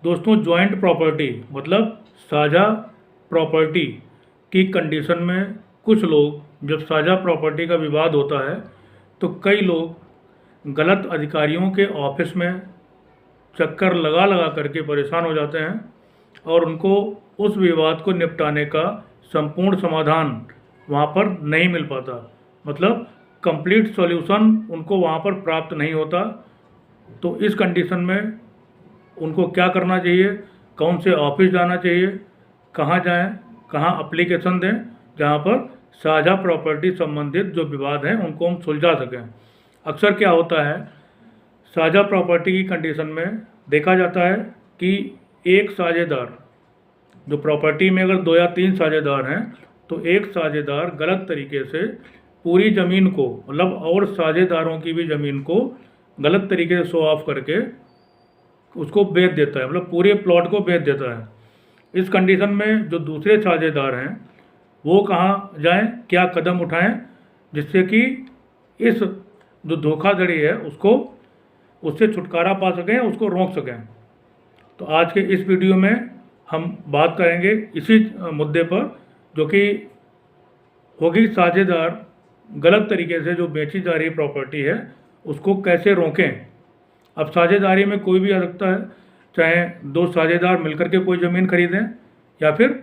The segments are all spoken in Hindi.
दोस्तों, जॉइंट प्रॉपर्टी मतलब साझा प्रॉपर्टी की कंडीशन में कुछ लोग, जब साझा प्रॉपर्टी का विवाद होता है तो कई लोग गलत अधिकारियों के ऑफिस में चक्कर लगा लगा करके परेशान हो जाते हैं और उनको उस विवाद को निपटाने का संपूर्ण समाधान वहाँ पर नहीं मिल पाता। मतलब कंप्लीट सॉल्यूशन उनको वहाँ पर प्राप्त नहीं होता। तो इस कंडीशन में उनको क्या करना चाहिए, कौन से ऑफिस जाना चाहिए, कहाँ जाएं, कहाँ एप्लीकेशन दें जहाँ पर साझा प्रॉपर्टी संबंधित जो विवाद हैं उनको हम सुलझा सकें। अक्सर क्या होता है, साझा प्रॉपर्टी की कंडीशन में देखा जाता है कि एक साझेदार, जो प्रॉपर्टी में अगर 2 या 3 साझेदार हैं तो एक साझेदार गलत तरीके से पूरी ज़मीन को, मतलब और साझेदारों की भी ज़मीन को गलत तरीके से शो ऑफ करके उसको बेच देता है, मतलब पूरे प्लॉट को बेच देता है। इस कंडीशन में जो दूसरे साझेदार हैं वो कहाँ जाएं, क्या कदम उठाएं जिससे कि इस जो धोखाधड़ी है उससे छुटकारा पा सकें, उसको रोक सकें। तो आज के इस वीडियो में हम बात करेंगे इसी मुद्दे पर, जो कि होगी साझेदार गलत तरीके से जो बेची जा रही प्रॉपर्टी है उसको कैसे रोकें। अब साझेदारी में कोई भी आ सकता है, चाहे 2 साझेदार मिलकर के कोई ज़मीन खरीदें या फिर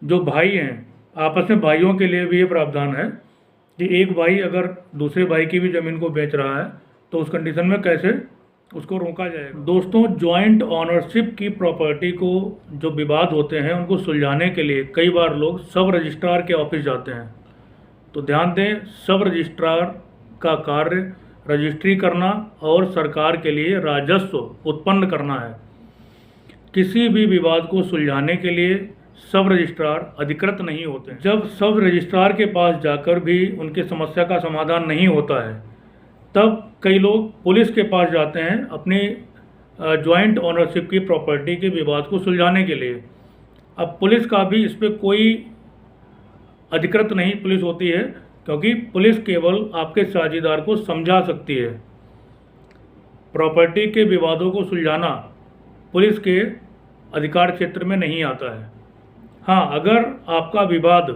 जो भाई हैं आपस में, भाइयों के लिए भी ये प्रावधान है कि एक भाई अगर दूसरे भाई की भी ज़मीन को बेच रहा है तो उस कंडीशन में कैसे उसको रोका जाएगा। दोस्तों, जॉइंट ऑनरशिप की प्रॉपर्टी को जो विवाद होते हैं उनको सुलझाने के लिए कई बार लोग सब रजिस्ट्रार के ऑफिस जाते हैं। तो ध्यान दें, सब रजिस्ट्रार का कार्य रजिस्ट्री करना और सरकार के लिए राजस्व उत्पन्न करना है। किसी भी विवाद को सुलझाने के लिए सब रजिस्ट्रार अधिकृत नहीं होते हैं। जब सब रजिस्ट्रार के पास जाकर भी उनकी समस्या का समाधान नहीं होता है तब कई लोग पुलिस के पास जाते हैं अपनी जॉइंट ऑनरशिप की प्रॉपर्टी के विवाद को सुलझाने के लिए। अब पुलिस का भी इस पर कोई अधिकृत नहीं पुलिस होती है, क्योंकि पुलिस केवल आपके साझेदार को समझा सकती है। प्रॉपर्टी के विवादों को सुलझाना पुलिस के अधिकार क्षेत्र में नहीं आता है। हाँ, अगर आपका विवाद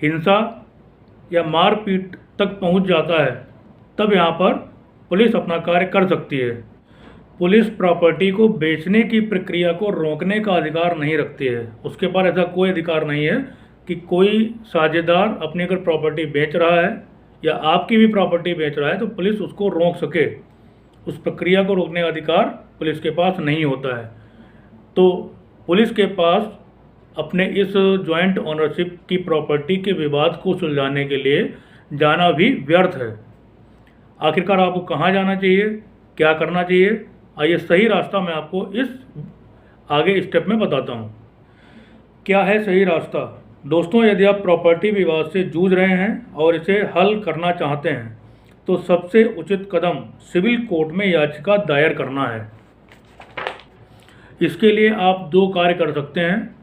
हिंसा या मारपीट तक पहुंच जाता है तब यहाँ पर पुलिस अपना कार्य कर सकती है। पुलिस प्रॉपर्टी को बेचने की प्रक्रिया को रोकने का अधिकार नहीं रखती है। उसके पास ऐसा कोई अधिकार नहीं है कि कोई साझेदार अपनी अगर प्रॉपर्टी बेच रहा है या आपकी भी प्रॉपर्टी बेच रहा है तो पुलिस उसको रोक सके। उस प्रक्रिया को रोकने का अधिकार पुलिस के पास नहीं होता है। तो पुलिस के पास अपने इस जॉइंट ऑनरशिप की प्रॉपर्टी के विवाद को सुलझाने के लिए जाना भी व्यर्थ है। आखिरकार आपको कहाँ जाना चाहिए, क्या करना चाहिए, आइए सही रास्ता मैं आपको इस आगे स्टेप में बताता हूँ। क्या है सही रास्ता? दोस्तों, यदि आप प्रॉपर्टी विवाद से जूझ रहे हैं और इसे हल करना चाहते हैं तो सबसे उचित कदम सिविल कोर्ट में याचिका दायर करना है। इसके लिए आप 2 कार्य कर सकते हैं।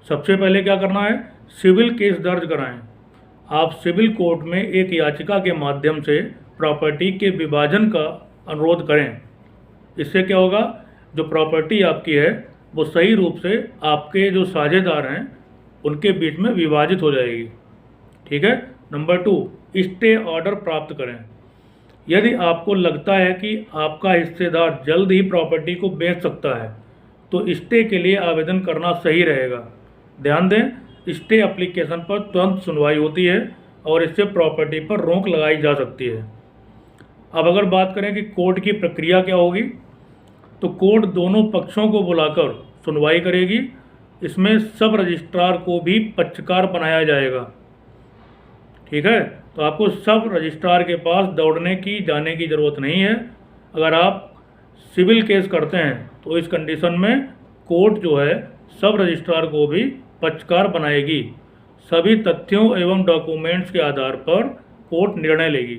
सबसे पहले क्या करना है, सिविल केस दर्ज कराएं। आप सिविल कोर्ट में एक याचिका के माध्यम से प्रॉपर्टी के विभाजन का अनुरोध करें। इससे क्या होगा, जो प्रॉपर्टी आपकी है वो सही रूप से आपके जो साझेदार हैं उनके बीच में विभाजित हो जाएगी। ठीक है। नंबर 2, स्टे ऑर्डर प्राप्त करें। यदि आपको लगता है कि आपका हिस्सेदार जल्द ही प्रॉपर्टी को बेच सकता है तो स्टे के लिए आवेदन करना सही रहेगा। ध्यान दें, स्टे एप्लीकेशन पर तुरंत सुनवाई होती है और इससे प्रॉपर्टी पर रोक लगाई जा सकती है। अब अगर बात करें कि कोर्ट की प्रक्रिया क्या होगी, तो कोर्ट दोनों पक्षों को बुलाकर सुनवाई करेगी। इसमें सब रजिस्ट्रार को भी पक्षकार बनाया जाएगा। ठीक है। तो आपको सब रजिस्ट्रार के पास दौड़ने की जाने की ज़रूरत नहीं है। अगर आप सिविल केस करते हैं तो इस कंडीशन में कोर्ट जो है सब रजिस्ट्रार को भी पक्षकार बनाएगी। सभी तथ्यों एवं डॉक्यूमेंट्स के आधार पर कोर्ट निर्णय लेगी।